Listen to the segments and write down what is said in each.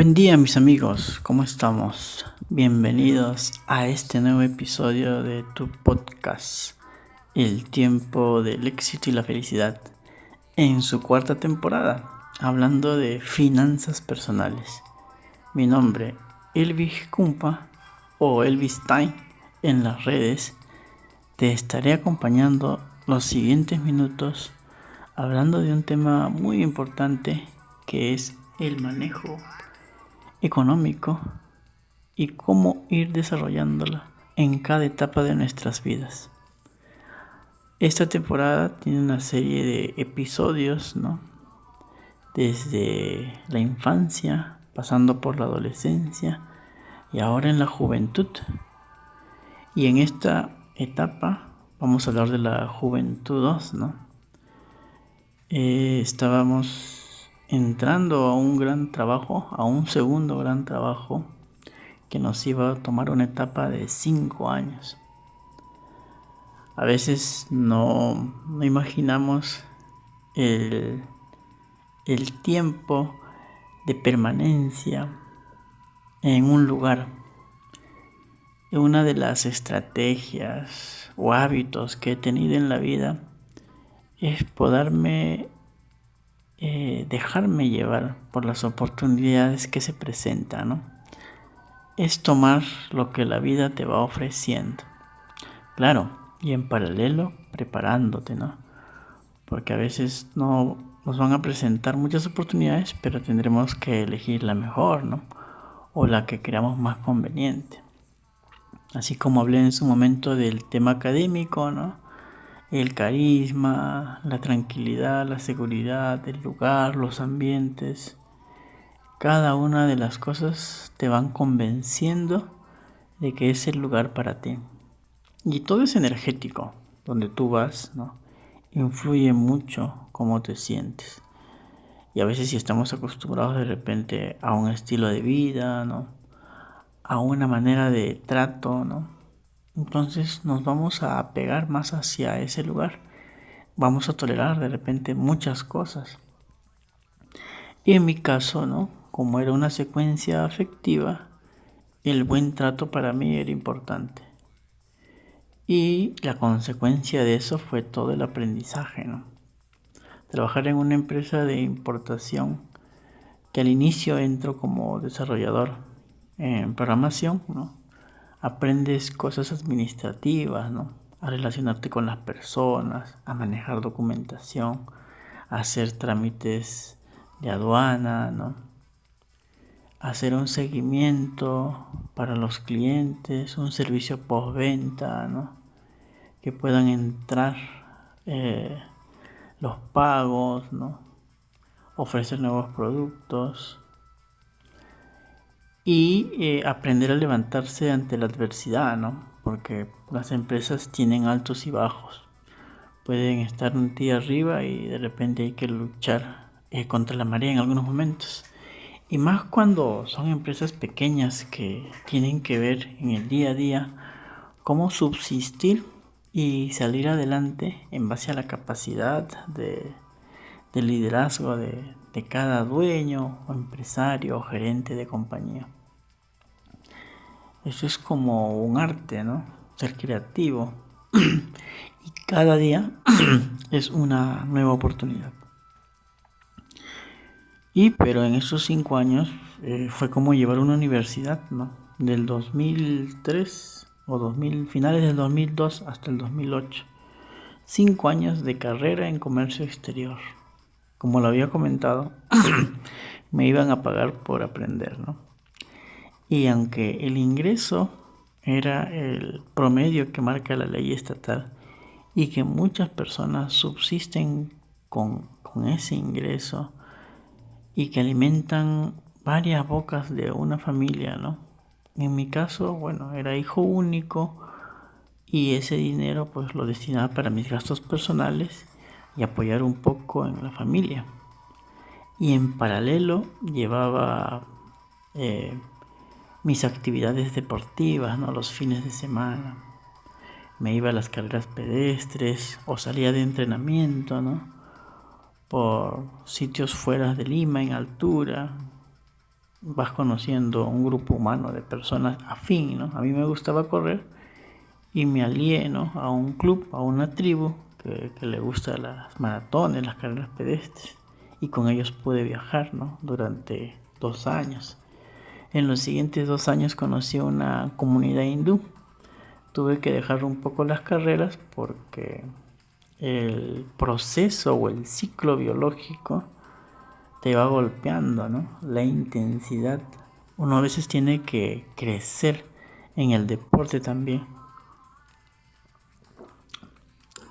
Buen día mis amigos, ¿cómo estamos? Bienvenidos a este nuevo episodio de tu podcast, El tiempo del éxito y la felicidad, en su cuarta temporada, hablando de finanzas personales. Mi nombre, Elvis Kumpa o Elvis Time en las redes. Te estaré acompañando los siguientes minutos hablando de un tema muy importante que es el manejo económico y cómo ir desarrollándola en cada etapa de nuestras vidas. Esta temporada tiene una serie de episodios, ¿no? Desde la infancia, pasando por la adolescencia y ahora en la juventud. Y en esta etapa vamos a hablar de la juventud 2, ¿no? Estábamos entrando a un gran trabajo, a un segundo gran trabajo que nos iba a tomar una etapa de 5 años. A veces no imaginamos el, el tiempo de permanencia en un lugar. Una de las estrategias o hábitos que he tenido en la vida es poderme dejarme llevar por las oportunidades que se presentan, ¿no? Es tomar lo que la vida te va ofreciendo. Claro, y en paralelo preparándote, ¿no? Porque a veces no nos van a presentar muchas oportunidades, pero tendremos que elegir la mejor, ¿no? O la que creamos más conveniente. Así como hablé en su momento del tema académico, ¿no? El carisma, la tranquilidad, la seguridad, el lugar, los ambientes. Cada una de las cosas te van convenciendo de que es el lugar para ti. Y todo es energético, donde tú vas, ¿no? Influye mucho cómo te sientes. Y a veces si estamos acostumbrados de repente a un estilo de vida, ¿no? A una manera de trato, ¿no? Entonces nos vamos a apegar más hacia ese lugar. Vamos a tolerar de repente muchas cosas. Y en mi caso, ¿no? Como era una secuencia afectiva, el buen trato para mí era importante. Y la consecuencia de eso fue todo el aprendizaje, ¿no? Trabajar en una empresa de importación que al inicio entro como desarrollador en programación, ¿no? Aprendes cosas administrativas, ¿no? A relacionarte con las personas, a manejar documentación, a hacer trámites de aduana, ¿no? Hacer un seguimiento para los clientes, un servicio postventa, ¿no? Que puedan entrar los pagos, ¿no? Ofrecer nuevos productos y aprender a levantarse ante la adversidad, ¿no? Porque las empresas tienen altos y bajos. Pueden estar un día arriba y de repente hay que luchar contra la marea en algunos momentos. Y más cuando son empresas pequeñas que tienen que ver en el día a día cómo subsistir y salir adelante en base a la capacidad de liderazgo de cada dueño o empresario o gerente de compañía. Eso es como un arte, ¿no? Ser creativo. Y cada día es una nueva oportunidad. Pero en esos 5 años fue como llevar una universidad, ¿no? Del 2003 o 2000, finales del 2002 hasta el 2008. 5 años de carrera en comercio exterior. Como lo había comentado, me iban a pagar por aprender, ¿no? Y aunque el ingreso era el promedio que marca la ley estatal y que muchas personas subsisten con ese ingreso y que alimentan varias bocas de una familia, ¿no? En mi caso, bueno, era hijo único y ese dinero pues lo destinaba para mis gastos personales y apoyar un poco en la familia. Y en paralelo llevaba mis actividades deportivas, ¿no? Los fines de semana. Me iba a las carreras pedestres o salía de entrenamiento, ¿no? Por sitios fuera de Lima, en altura. vas conociendo un grupo humano de personas afín, ¿no? A mí me gustaba correr y me alié, ¿no?, a un club, a una tribu que le gusta las maratones, las carreras pedestres, y con ellos pude viajar, ¿no?, durante 2 años. En los siguientes 2 años conocí una comunidad hindú. Tuve que dejar un poco las carreras porque el proceso o el ciclo biológico te va golpeando, ¿no? La intensidad. Uno a veces tiene que crecer en el deporte también.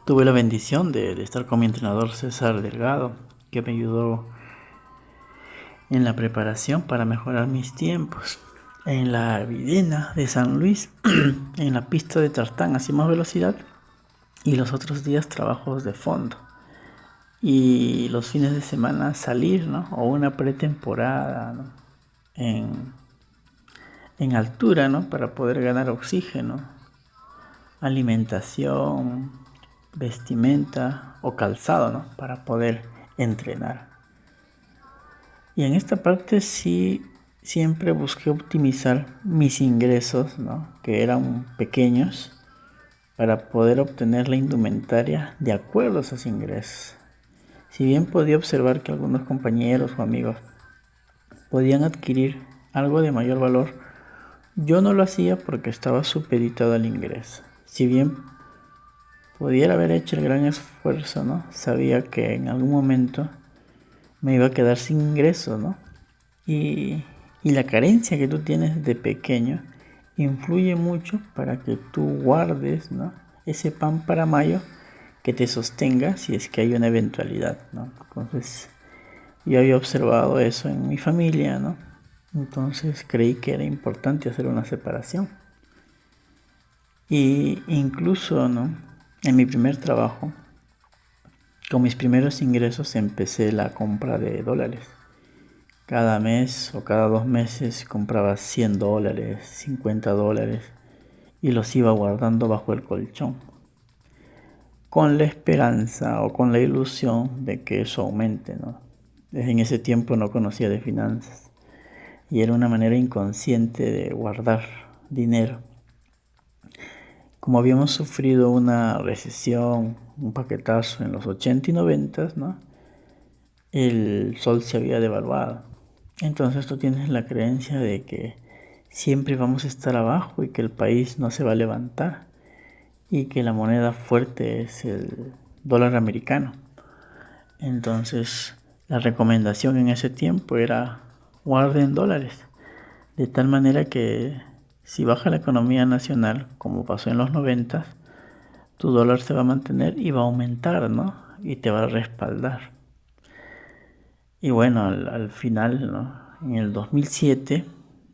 Tuve la bendición de estar con mi entrenador César Delgado, que me ayudó en la preparación para mejorar mis tiempos. En la Videna de San Luis, en la pista de tartán, hacíamos velocidad y los otros días trabajos de fondo. Y los fines de semana salir, ¿no? O una pretemporada, ¿no?, en altura, ¿no?, para poder ganar oxígeno, alimentación, vestimenta o calzado, ¿no?, para poder entrenar. Y en esta parte sí siempre busqué optimizar mis ingresos, ¿no?, que eran pequeños, para poder obtener la indumentaria de acuerdo a esos ingresos. Si bien podía observar que algunos compañeros o amigos podían adquirir algo de mayor valor, yo no lo hacía porque estaba supeditado al ingreso. Si bien pudiera haber hecho el gran esfuerzo, ¿no?, sabía que en algún momento me iba a quedar sin ingreso, ¿no? Y la carencia que tú tienes de pequeño influye mucho para que tú guardes, ¿no?, ese pan para mayo que te sostenga si es que hay una eventualidad, ¿no? Entonces, yo había observado eso en mi familia, ¿no? Entonces creí que era importante hacer una separación. Y incluso, ¿no?, en mi primer trabajo, con mis primeros ingresos empecé la compra de dólares. Cada mes o cada 2 meses compraba $100, $50 y los iba guardando bajo el colchón, con la esperanza o con la ilusión de que eso aumente, ¿no? En ese tiempo no conocía de finanzas y era una manera inconsciente de guardar dinero. Como habíamos sufrido una recesión, un paquetazo en los 80 y 90, ¿no?, el sol se había devaluado. Entonces tú tienes la creencia de que siempre vamos a estar abajo y que el país no se va a levantar y que la moneda fuerte es el dólar americano. Entonces la recomendación en ese tiempo era guarden dólares, de tal manera que si baja la economía nacional, como pasó en los 90, tu dólar se va a mantener y va a aumentar, ¿no?, y te va a respaldar. Y bueno, al final, ¿no?, en el 2007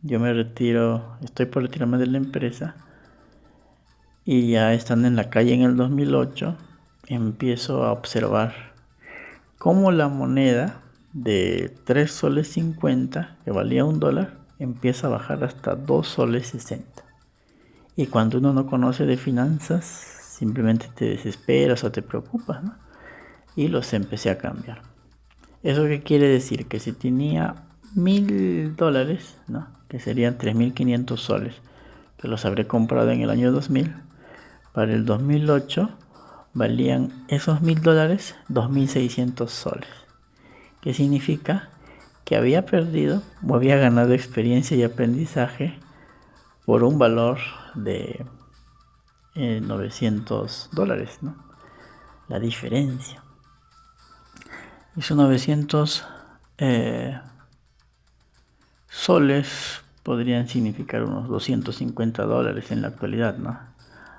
yo me retiro, estoy por retirarme de la empresa y ya estando en la calle en el 2008 empiezo a observar cómo la moneda de 3 soles 50, que valía $1, empieza a bajar hasta 2 soles 60. Y cuando uno no conoce de finanzas, simplemente te desesperas o te preocupas, ¿no? Y los empecé a cambiar. ¿Eso qué quiere decir? Que si tenía $1,000, ¿no?, que serían 3.500 soles, que los habré comprado en el año 2000, para el 2008 valían esos $1,000 2.600 soles. ¿Qué significa? Que había perdido o había ganado experiencia y aprendizaje por un valor de $900, ¿no? La diferencia. Esos 900 soles podrían significar unos $250 en la actualidad, ¿no?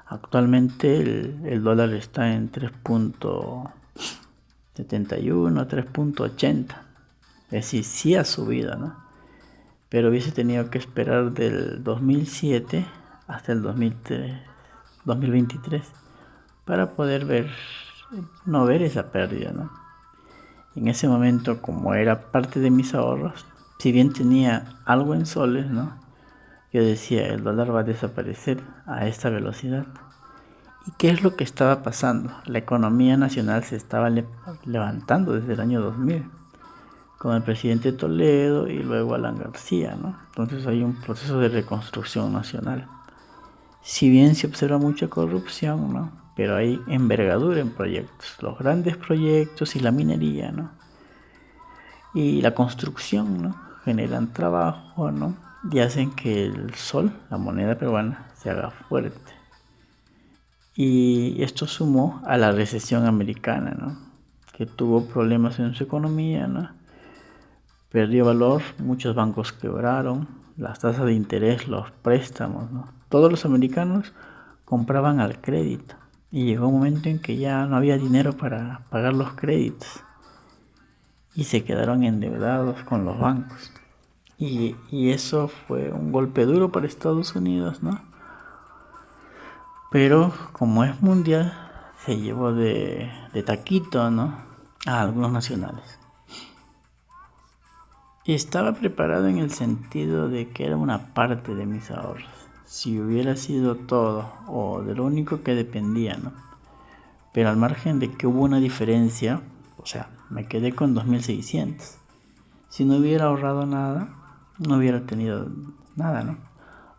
Actualmente el dólar está en 3.71, 3.80. Es decir, sí ha subido, ¿no? Pero hubiese tenido que esperar del 2007 hasta el 2023 para poder no ver esa pérdida, ¿no? En ese momento, como era parte de mis ahorros, si bien tenía algo en soles, ¿no?, yo decía, el dólar va a desaparecer a esta velocidad. ¿Y qué es lo que estaba pasando? La economía nacional se estaba levantando desde el año 2000. con el presidente Toledo y luego Alan García, ¿no? Entonces hay un proceso de reconstrucción nacional. Si bien se observa mucha corrupción, ¿no? Pero hay envergadura en proyectos, los grandes proyectos y la minería, ¿no? Y la construcción, ¿no? Generan trabajo, ¿no? Y hacen que el sol, la moneda peruana, se haga fuerte. Y esto sumó a la recesión americana, ¿no? Que tuvo problemas en su economía, ¿no? Perdió valor, muchos bancos quebraron, las tasas de interés, los préstamos, ¿no? Todos los americanos compraban al crédito y llegó un momento en que ya no había dinero para pagar los créditos y se quedaron endeudados con los bancos. Y eso fue un golpe duro para Estados Unidos, ¿no? Pero como es mundial, se llevó de taquito, ¿no? A algunos nacionales. Y estaba preparado en el sentido de que era una parte de mis ahorros. Si hubiera sido todo o de lo único que dependía, ¿no? Pero al margen de que hubo una diferencia, o sea, me quedé con 2.600. Si no hubiera ahorrado nada, no hubiera tenido nada, ¿no?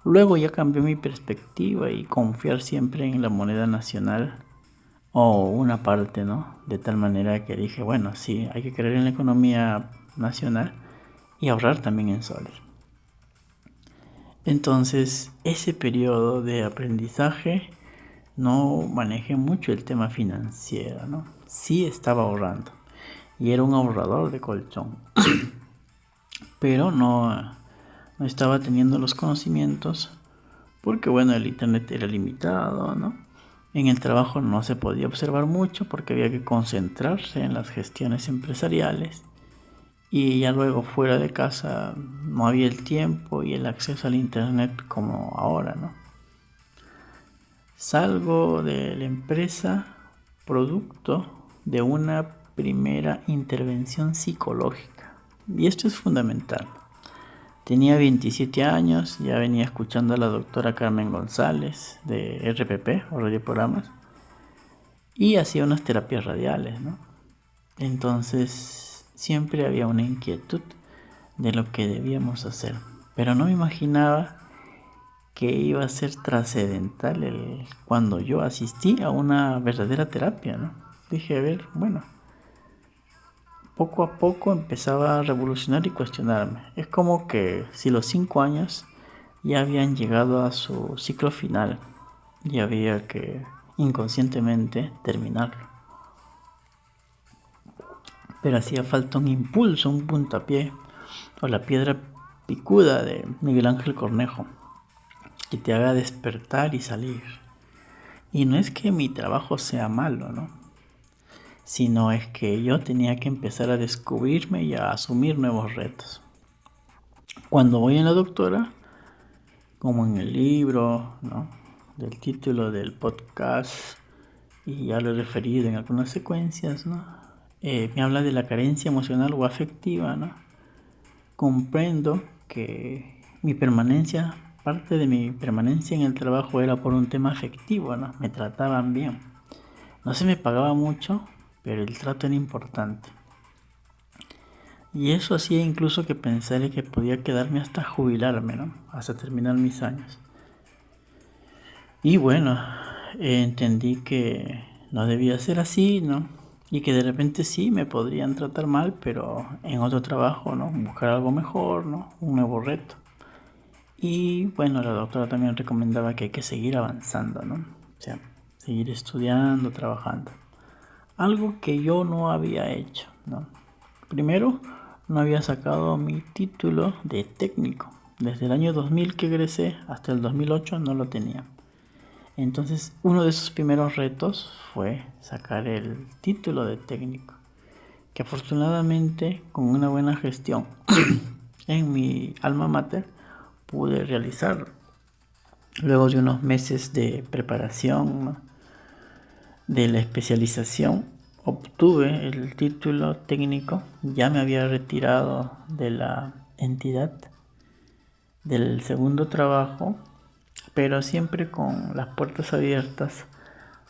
Luego ya cambió mi perspectiva y confiar siempre en la moneda nacional o una parte, ¿no? De tal manera que dije, bueno, sí, hay que creer en la economía nacional y ahorrar también en soles. Entonces, ese periodo de aprendizaje no manejé mucho el tema financiero, ¿no? Sí estaba ahorrando y era un ahorrador de colchón, pero no estaba teniendo los conocimientos porque, bueno, el internet era limitado, ¿no? En el trabajo no se podía observar mucho porque había que concentrarse en las gestiones empresariales. Y ya luego fuera de casa no había el tiempo y el acceso al internet como ahora, ¿no? Salgo de la empresa producto de una primera intervención psicológica. Y esto es fundamental. Tenía 27 años, ya venía escuchando a la doctora Carmen González de RPP o Radioprogramas y hacía unas terapias radiales, ¿no? Entonces siempre había una inquietud de lo que debíamos hacer, pero no me imaginaba que iba a ser trascendental cuando yo asistí a una verdadera terapia, ¿no? Dije, a ver, bueno, poco a poco empezaba a revolucionar y cuestionarme. Es como que si los 5 años ya habían llegado a su ciclo final y había que inconscientemente terminarlo. Pero hacía falta un impulso, un puntapié o la piedra picuda de Miguel Ángel Cornejo que te haga despertar y salir. Y no es que mi trabajo sea malo, ¿no? Sino es que yo tenía que empezar a descubrirme y a asumir nuevos retos. Cuando voy en la doctora, como en el libro, ¿no? Del título del podcast, y ya lo he referido en algunas secuencias, ¿no? Me habla de la carencia emocional o afectiva, ¿no? Comprendo que parte de mi permanencia en el trabajo era por un tema afectivo, ¿no? Me trataban bien. No se me pagaba mucho, pero el trato era importante. Y eso hacía incluso que pensara que podía quedarme hasta jubilarme, ¿no? Hasta terminar mis años. Y bueno, entendí que no debía ser así, ¿no? Y que de repente sí me podrían tratar mal, pero en otro trabajo, ¿no? Buscar algo mejor, ¿no? Un nuevo reto. Y bueno, la doctora también recomendaba que hay que seguir avanzando, ¿no? O sea, seguir estudiando, trabajando. Algo que yo no había hecho, ¿no? Primero, no había sacado mi título de técnico. Desde el año 2000 que egresé hasta el 2008 no lo tenía. Entonces, uno de esos primeros retos fue sacar el título de técnico, que afortunadamente con una buena gestión en mi alma mater pude realizarlo. Luego de unos meses de preparación, ¿no? De la especialización, obtuve el título técnico. Ya me había retirado de la entidad del segundo trabajo, pero siempre con las puertas abiertas,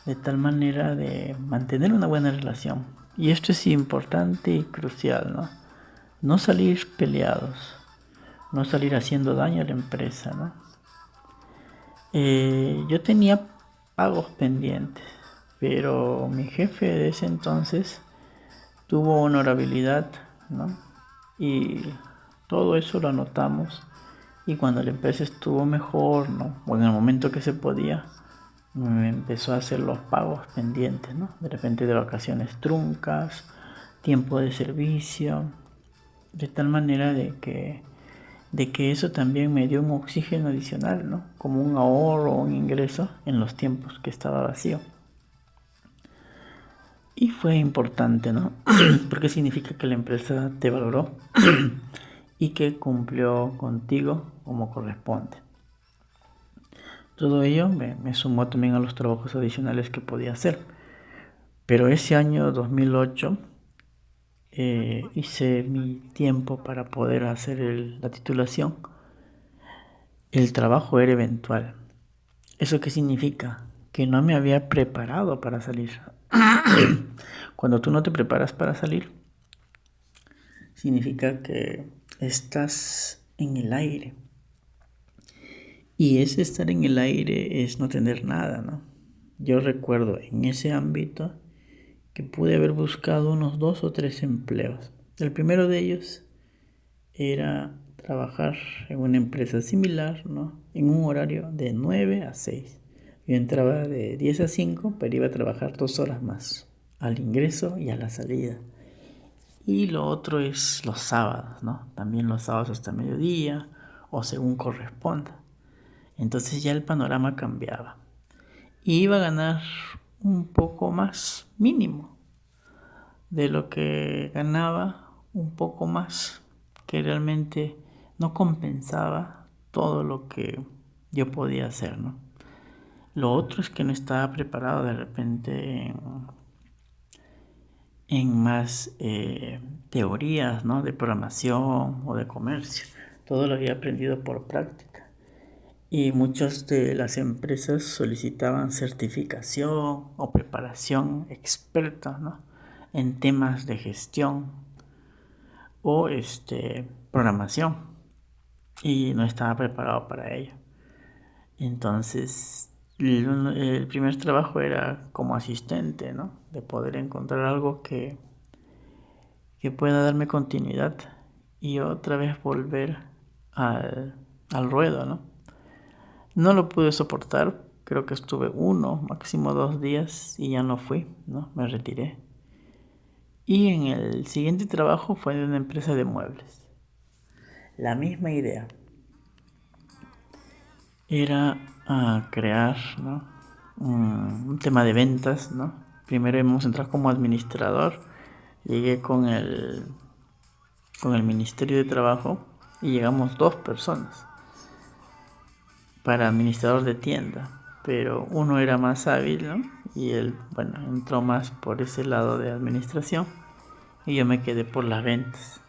de tal manera de mantener una buena relación. Y esto es importante y crucial, ¿no? no salir peleados, no salir haciendo daño a la empresa, ¿no? Yo tenía pagos pendientes, pero mi jefe de ese entonces tuvo honorabilidad, ¿no? Y todo eso lo anotamos. Y cuando la empresa estuvo mejor, ¿no? O en el momento que se podía, me empezó a hacer los pagos pendientes, ¿no? De repente de vacaciones truncas, tiempo de servicio, de tal manera de que eso también me dio un oxígeno adicional, ¿no? Como un ahorro o un ingreso en los tiempos que estaba vacío. Y fue importante, ¿no? Porque significa que la empresa te valoró y que cumplió contigo como corresponde. Todo ello me sumó también a los trabajos adicionales que podía hacer. Pero ese año 2008 hice mi tiempo para poder hacer la titulación. El trabajo era eventual. ¿Eso qué significa? Que no me había preparado para salir. Cuando tú no te preparas para salir, significa que estás en el aire. Y ese estar en el aire es no tener nada, ¿no? Yo recuerdo en ese ámbito que pude haber buscado unos 2 o 3 empleos. El primero de ellos era trabajar en una empresa similar, ¿no? En un horario de 9 a 6. Yo entraba de 10 a 5, pero iba a trabajar 2 horas más, al ingreso y a la salida. Y lo otro es los sábados, ¿no? También los sábados hasta mediodía o según corresponda. Entonces ya el panorama cambiaba. Y iba a ganar un poco más, mínimo, de lo que ganaba, un poco más, que realmente no compensaba todo lo que yo podía hacer, ¿no? Lo otro es que no estaba preparado de repente en más teorías, ¿no? De programación o de comercio. Todo lo había aprendido por práctica. Y muchas de las empresas solicitaban certificación o preparación experta, ¿no? En temas de gestión o programación. Y no estaba preparado para ello. Entonces, el primer trabajo era como asistente, ¿no? De poder encontrar algo que pueda darme continuidad y otra vez volver al ruedo, ¿no? No lo pude soportar, creo que estuve 1, máximo 2 días y ya no fui, ¿no? Me retiré. Y en el siguiente trabajo fue en una empresa de muebles. La misma idea. Era crear, ¿no? Un tema de ventas, ¿no? Primero hemos entrado como administrador. Llegué con el Ministerio de Trabajo y llegamos 2 personas para administrador de tienda, pero uno era más hábil, ¿no? Y él, bueno, entró más por ese lado de administración y yo me quedé por las ventas.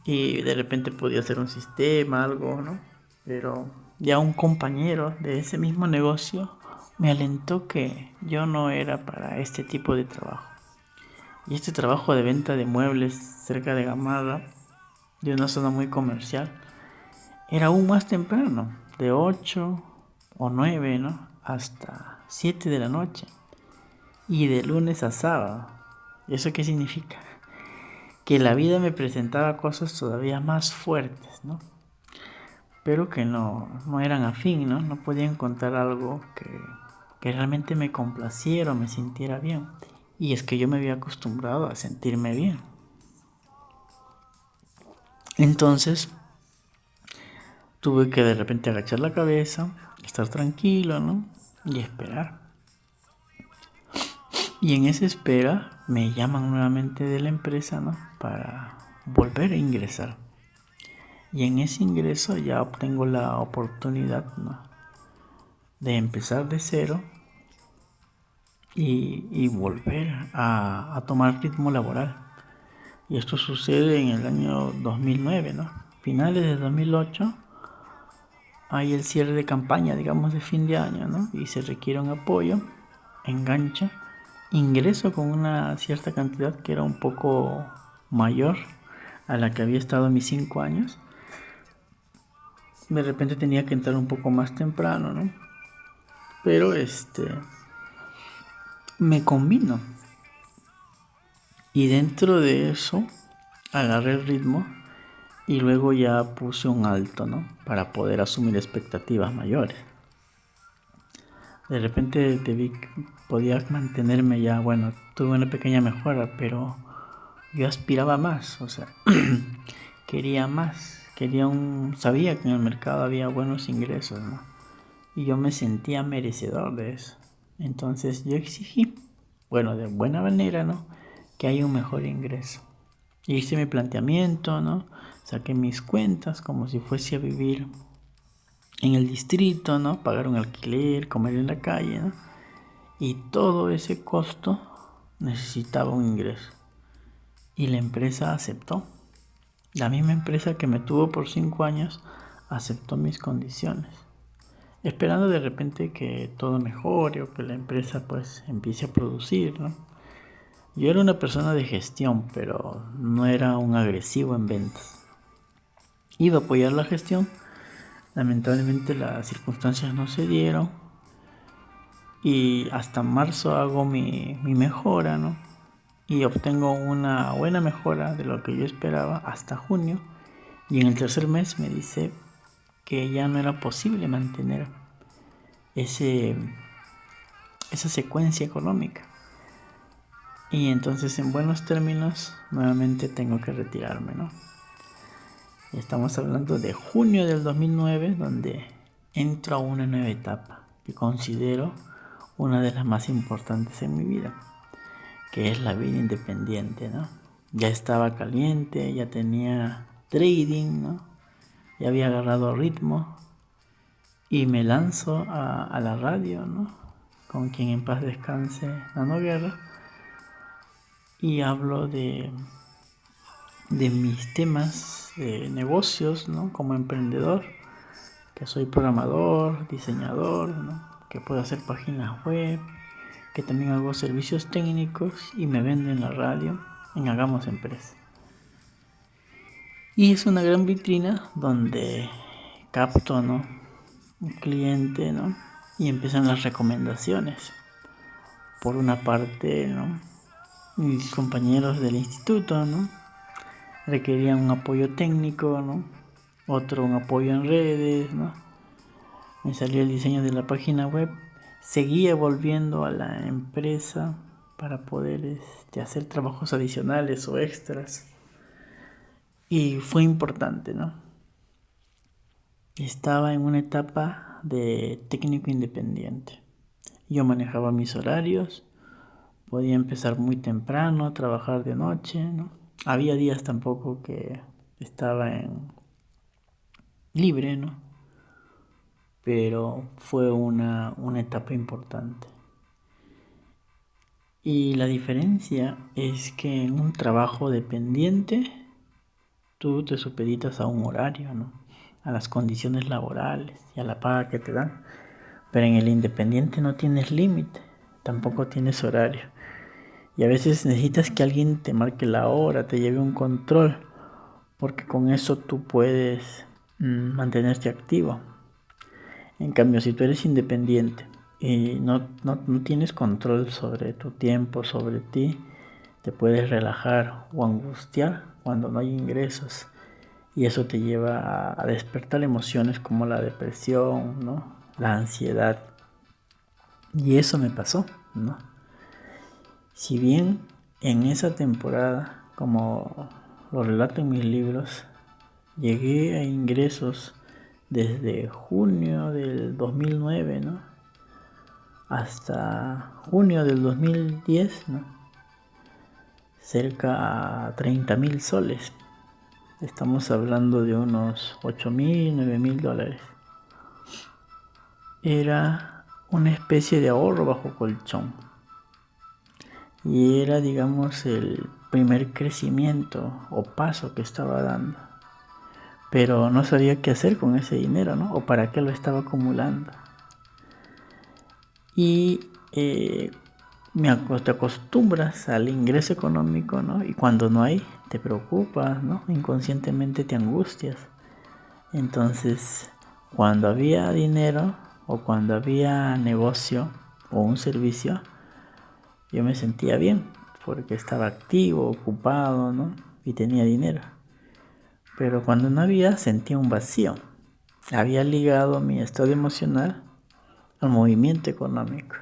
Y de repente podía hacer un sistema, algo, ¿no? Pero ya un compañero de ese mismo negocio me alentó que yo no era para este tipo de trabajo. Y este trabajo de venta de muebles cerca de Gamarra, de una zona muy comercial, era aún más temprano, de 8 o 9, ¿no? Hasta 7 de la noche. Y de lunes a sábado. ¿Y eso qué significa? Que la vida me presentaba cosas todavía más fuertes, ¿no? Pero que no eran afín, ¿no? No podía encontrar algo que realmente me complaciera o me sintiera bien. Y es que yo me había acostumbrado a sentirme bien. Entonces, tuve que de repente agachar la cabeza, estar tranquilo, ¿no? Y esperar. Y en esa espera me llaman nuevamente de la empresa, ¿no? Para volver a ingresar. Y en ese ingreso ya obtengo la oportunidad, ¿no? De empezar de cero y volver a tomar ritmo laboral. Y esto sucede en el año 2009, ¿no? Finales de 2008 hay el cierre de campaña, digamos, de fin de año, ¿no? Y se requiere un apoyo, ingreso con una cierta cantidad que era un poco mayor a la que había estado mis 5 años, de repente tenía que entrar un poco más temprano, ¿no? Pero me combino. Y dentro de eso agarré el ritmo y luego ya puse un alto, ¿no? Para poder asumir expectativas mayores. De repente te vi que podía mantenerme ya, bueno, tuve una pequeña mejora, pero yo aspiraba más, o sea, quería más, sabía que en el mercado había buenos ingresos, ¿no? Y yo me sentía merecedor de eso. Entonces yo exigí, bueno, de buena manera, ¿no? Que haya un mejor ingreso. Y hice mi planteamiento, ¿no? Saqué mis cuentas como si fuese a vivir en el distrito, ¿no? Pagar un alquiler, comer en la calle, ¿no? Y todo ese costo necesitaba un ingreso. Y la empresa aceptó. La misma empresa que me tuvo por 5 años aceptó mis condiciones. Esperando de repente que todo mejore o que la empresa pues empiece a producir, ¿no? Yo era una persona de gestión, pero no era un agresivo en ventas. Iba a apoyar la gestión. Lamentablemente las circunstancias no se dieron. Y hasta marzo hago mi mejora, ¿no? Y obtengo una buena mejora de lo que yo esperaba hasta junio. Y en el tercer mes me dice que ya no era posible mantener esa secuencia económica. Y entonces en buenos términos nuevamente tengo que retirarme, ¿no? Estamos hablando de junio del 2009, donde entro a una nueva etapa que considero una de las más importantes en mi vida, que es la vida independiente, ¿no? Ya estaba caliente, ya tenía trading, ¿no? Ya había agarrado ritmo y me lanzo a la radio, ¿no? Con quien en paz descanse, Nano Guerra, y hablo de mis temas de negocios, ¿no? Como emprendedor, que soy programador, diseñador, ¿no? Que puedo hacer páginas web, que también hago servicios técnicos y me vendo en la radio en Hagamos Empresa. Y es una gran vitrina donde capto, ¿no? Un cliente, ¿no? Y empiezan las recomendaciones. Por una parte, ¿no? Mis compañeros del instituto, ¿no? Requerían un apoyo técnico, ¿no? Otro un apoyo en redes, ¿no? Me salió el diseño de la página web. Seguía volviendo a la empresa para poder hacer trabajos adicionales o extras. Y fue importante, ¿no? Estaba en una etapa de técnico independiente. Yo manejaba mis horarios, podía empezar muy temprano, trabajar de noche, ¿no? Había días tampoco que estaba en libre, ¿no? Pero fue una etapa importante. Y la diferencia es que en un trabajo dependiente tú te supeditas a un horario, ¿no? A las condiciones laborales y a la paga que te dan. Pero en el independiente no tienes límite, tampoco tienes horario. Y a veces necesitas que alguien te marque la hora, te lleve un control, porque con eso tú puedes mantenerte activo. En cambio, si tú eres independiente y no tienes control sobre tu tiempo, sobre ti, te puedes relajar o angustiar cuando no hay ingresos. Y eso te lleva a despertar emociones como la depresión, ¿no? La ansiedad. Y eso me pasó, ¿no? Si bien en esa temporada, como lo relato en mis libros, llegué a ingresos desde junio del 2009, ¿no? Hasta junio del 2010, ¿no? Cerca a 30,000 soles. Estamos hablando de unos 8,000, 9,000 dólares. Era una especie de ahorro bajo colchón. Y era, digamos, el primer crecimiento o paso que estaba dando. Pero no sabía qué hacer con ese dinero, ¿no? O para qué lo estaba acumulando. Y te acostumbras al ingreso económico, ¿no? Y cuando no hay, te preocupas, ¿no? Inconscientemente te angustias. Entonces, cuando había dinero o cuando había negocio o un servicio, yo me sentía bien porque estaba activo, ocupado, ¿no? Y tenía dinero. Pero cuando no había, sentía un vacío. Había ligado mi estado emocional al movimiento económico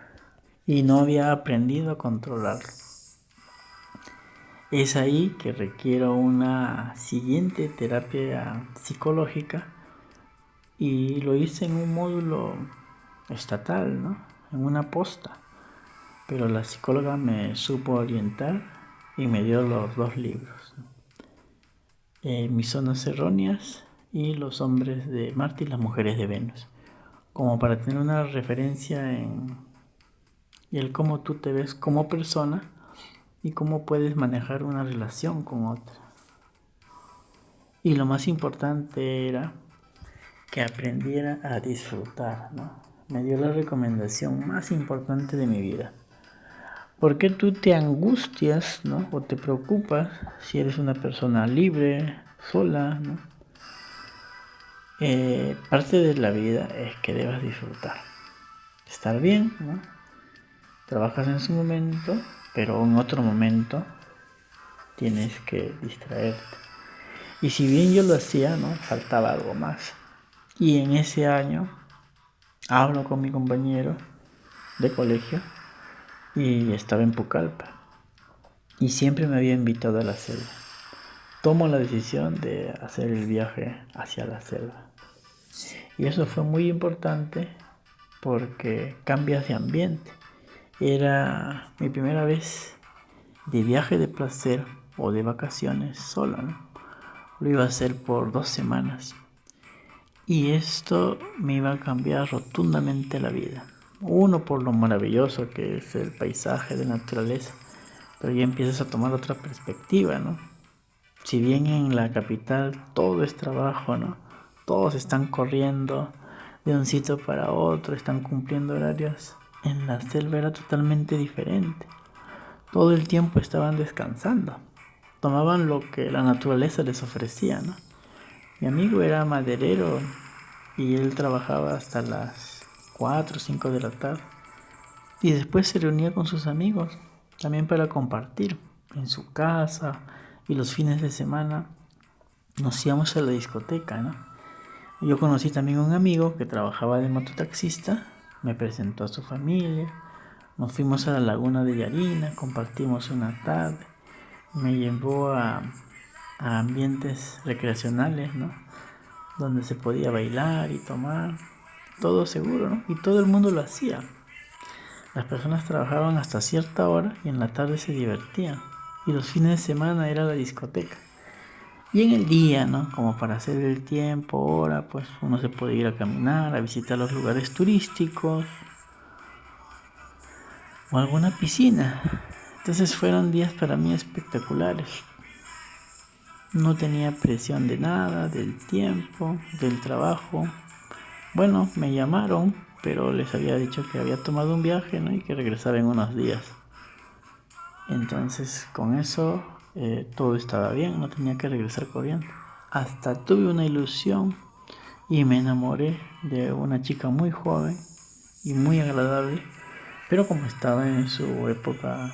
y no había aprendido a controlarlo. Es ahí que requiero una siguiente terapia psicológica y lo hice en un módulo estatal, ¿no? En una posta. Pero la psicóloga me supo orientar y me dio los 2 libros, ¿no? Mis zonas erróneas y Los hombres de Marte y las mujeres de Venus, como para tener una referencia en el cómo tú te ves como persona y cómo puedes manejar una relación con otra. Y lo más importante era que aprendiera a disfrutar, ¿no? Me dio la recomendación más importante de mi vida. ¿Por qué tú te angustias, ¿no? O te preocupas si eres una persona libre, sola, ¿no? Parte de la vida es que debas disfrutar. Estar bien, ¿no? Trabajas en su momento, pero en otro momento tienes que distraerte. Y si bien yo lo hacía, ¿no? Faltaba algo más. Y en ese año hablo con mi compañero de colegio y estaba en Pucallpa. Y siempre me había invitado a la selva. Tomo la decisión de hacer el viaje hacia la selva. Y eso fue muy importante porque cambias de ambiente. Era mi primera vez de viaje de placer o de vacaciones solo, ¿no? Lo iba a hacer por 2 semanas. Y esto me iba a cambiar rotundamente la vida. Uno, por lo maravilloso que es el paisaje de naturaleza, pero ya empiezas a tomar otra perspectiva, ¿no? Si bien en la capital todo es trabajo, ¿no? Todos están corriendo de un sitio para otro, están cumpliendo horarios. En la selva era totalmente diferente. Todo el tiempo estaban descansando. Tomaban lo que la naturaleza les ofrecía, ¿no? Mi amigo era maderero y él trabajaba hasta las 4 o 5 de la tarde. Y después se reunía con sus amigos, también para compartir en su casa. Y los fines de semana nos íbamos a la discoteca, ¿no? Yo conocí también a un amigo que trabajaba de mototaxista, me presentó a su familia, nos fuimos a la laguna de Yarina, compartimos una tarde, me llevó a ambientes recreacionales, ¿no? Donde se podía bailar y tomar, todo seguro, ¿no? Y todo el mundo lo hacía. Las personas trabajaban hasta cierta hora y en la tarde se divertían. Y los fines de semana era la discoteca. Y en el día, ¿no? Como para hacer el tiempo, hora, pues uno se puede ir a caminar, a visitar los lugares turísticos o alguna piscina. Entonces fueron días para mí espectaculares. No tenía presión de nada, del tiempo, del trabajo. Bueno, me llamaron, pero les había dicho que había tomado un viaje, ¿no? Y que regresaba en unos días. Entonces con eso todo estaba bien, no tenía que regresar corriendo. Hasta tuve una ilusión y me enamoré de una chica muy joven y muy agradable, pero como estaba en su época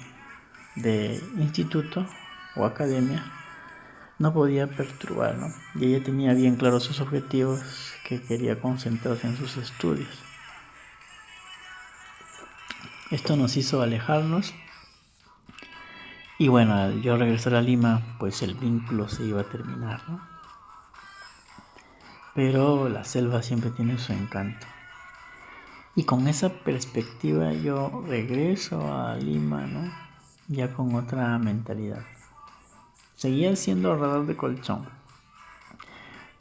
de instituto o academia, no podía perturbar, ¿no? Y ella tenía bien claros sus objetivos, que quería concentrarse en sus estudios. Esto nos hizo alejarnos y bueno, al yo regresar a Lima, pues el vínculo se iba a terminar, ¿no? Pero la selva siempre tiene su encanto. Y con esa perspectiva yo regreso a Lima, ¿no? Ya con otra mentalidad. Seguía siendo radar de colchón,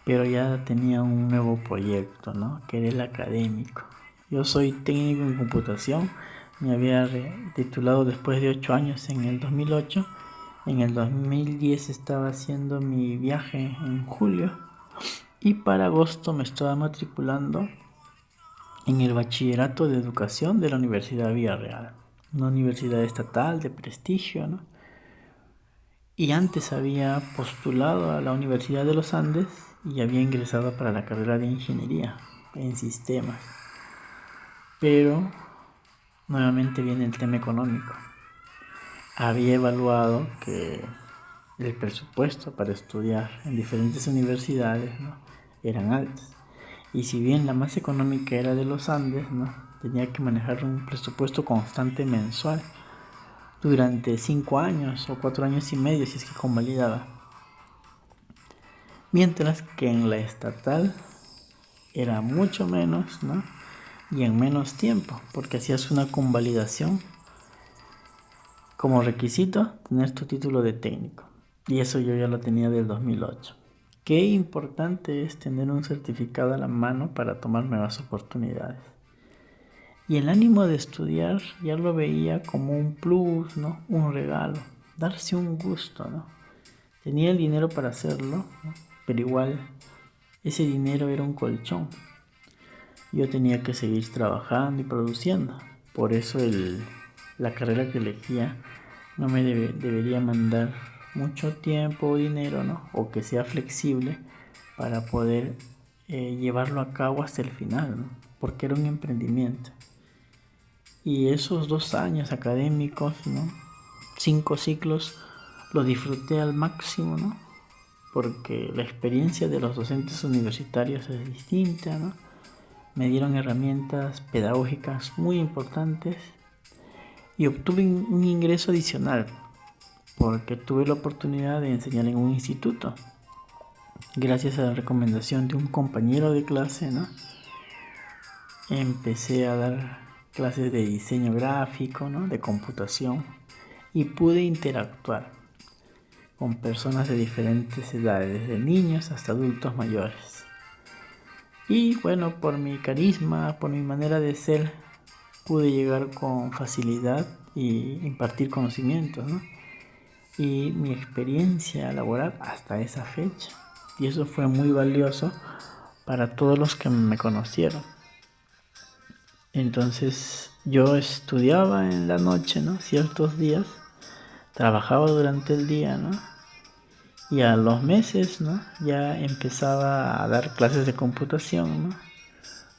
pero ya tenía un nuevo proyecto, ¿no? Que era el académico. Yo soy técnico en computación, me había titulado después de 8 años en el 2008. En el 2010 estaba haciendo mi viaje en julio y para agosto me estaba matriculando en el Bachillerato de Educación de la Universidad Villarreal, una universidad estatal de prestigio, ¿no? y antes había postulado a la Universidad de los Andes y había ingresado para la carrera de ingeniería en sistemas. Pero nuevamente viene el tema económico. Había evaluado que el presupuesto para estudiar en diferentes universidades, ¿no?, eran altos. Y si bien la más económica era de los Andes, ¿no?, tenía que manejar un presupuesto constante mensual durante 5 años o 4 años y medio si es que convalidaba. Mientras que en la estatal era mucho menos, ¿no?, y en menos tiempo, porque hacías una convalidación como requisito tener tu título de técnico. Y eso yo ya lo tenía del 2008. Qué importante es tener un certificado a la mano para tomar nuevas oportunidades. Y el ánimo de estudiar ya lo veía como un plus, ¿no?, un regalo, darse un gusto, ¿no? Tenía el dinero para hacerlo, ¿no?, pero igual ese dinero era un colchón. Yo tenía que seguir trabajando y produciendo. Por eso la carrera que elegía no me debería mandar mucho tiempo o dinero, ¿no?, o que sea flexible para poder llevarlo a cabo hasta el final, ¿no?, porque era un emprendimiento. Y esos 2 años académicos, ¿no?, 5 ciclos, lo disfruté al máximo, ¿no?, porque la experiencia de los docentes universitarios es distinta, ¿no? Me dieron herramientas pedagógicas muy importantes y obtuve un ingreso adicional porque tuve la oportunidad de enseñar en un instituto. Gracias a la recomendación de un compañero de clase, ¿no?, empecé a dar clases de diseño gráfico, ¿no?, de computación, y pude interactuar con personas de diferentes edades, desde niños hasta adultos mayores. Y bueno, por mi carisma, por mi manera de ser, pude llegar con facilidad y impartir conocimientos, ¿no?, y mi experiencia laboral hasta esa fecha. Y eso fue muy valioso para todos los que me conocieron. Entonces yo estudiaba en la noche, ¿no?, ciertos días, trabajaba durante el día, ¿no?, y a los meses, ¿no?, ya empezaba a dar clases de computación, ¿no?,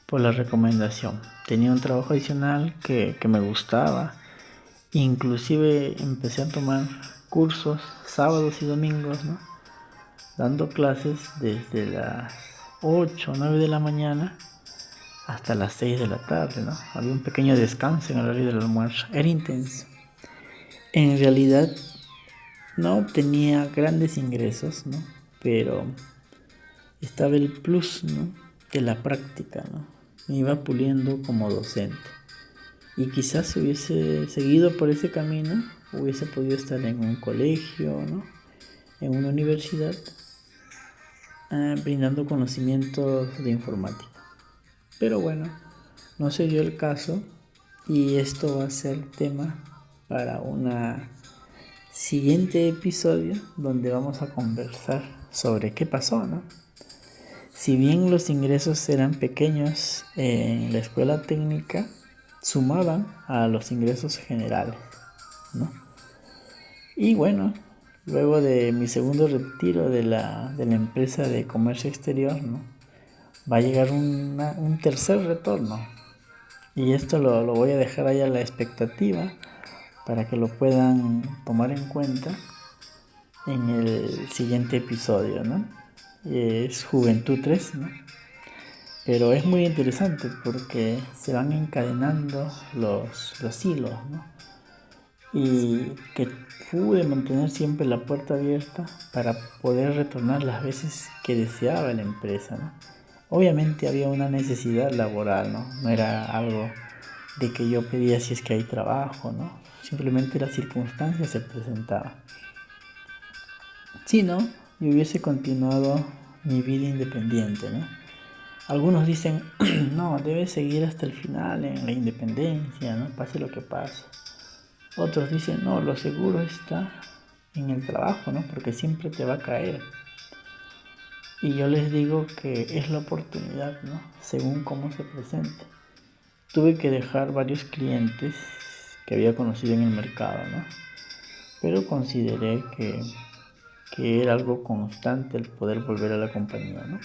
por la recomendación. Tenía un trabajo adicional que me gustaba. Inclusive empecé a tomar cursos sábados y domingos, ¿no?, dando clases desde las 8 o 9 de la mañana hasta las 6 de la tarde, ¿no? Había un pequeño descanso en el horario del almuerzo. Era intenso. En realidad no obtenía grandes ingresos, ¿no?, pero estaba el plus, ¿no?, de la práctica, ¿no? Me iba puliendo como docente. Y quizás si hubiese seguido por ese camino, hubiese podido estar en un colegio, ¿no?, en una universidad, brindando conocimientos de informática. Pero bueno, no se dio el caso y esto va a ser tema para un siguiente episodio donde vamos a conversar sobre qué pasó, ¿no? Si bien los ingresos eran pequeños en la escuela técnica, sumaban a los ingresos generales, ¿no? Y bueno, luego de mi segundo retiro de la empresa de comercio exterior, ¿no?, va a llegar un tercer retorno. Y esto lo voy a dejar ahí a la expectativa para que lo puedan tomar en cuenta en el siguiente episodio, ¿no? Es Juventud 3, ¿no? Pero es muy interesante porque se van encadenando los hilos, ¿no? Y que pude mantener siempre la puerta abierta para poder retornar las veces que deseaba la empresa, ¿no? Obviamente había una necesidad laboral, ¿no? No era algo de que yo pedía si es que hay trabajo, ¿no? Simplemente las circunstancias se presentaban. Si no, yo hubiese continuado mi vida independiente, ¿no? Algunos dicen, no, debes seguir hasta el final en la independencia, ¿no?, pase lo que pase. Otros dicen, no, lo seguro está en el trabajo, ¿no?, porque siempre te va a caer. Y yo les digo que es la oportunidad, ¿no?, según cómo se presente. Tuve que dejar varios clientes que había conocido en el mercado, ¿no?, pero consideré que que era algo constante el poder volver a la compañía, ¿no?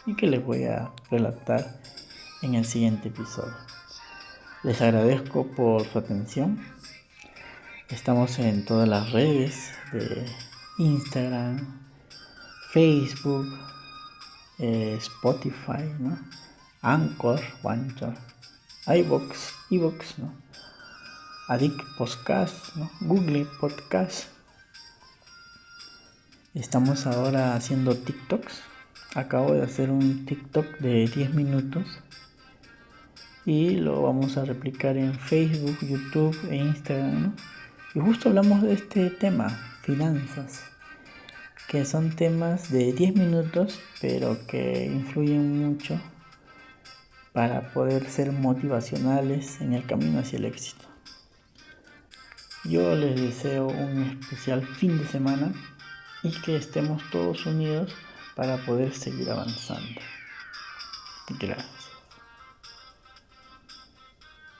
Y que les voy a relatar en el siguiente episodio. Les agradezco por su atención. Estamos en todas las redes de Instagram, Facebook, Spotify, ¿no? Anchor, iVoox, ¿no? Adic Podcast, ¿no? Google Podcast. Estamos ahora haciendo TikToks. Acabo de hacer un TikTok de 10 minutos y lo vamos a replicar en Facebook, YouTube e Instagram, ¿no? Y justo hablamos de este tema, finanzas, que son temas de 10 minutos, pero que influyen mucho para poder ser motivacionales en el camino hacia el éxito. Yo les deseo un especial fin de semana y que estemos todos unidos para poder seguir avanzando. Gracias.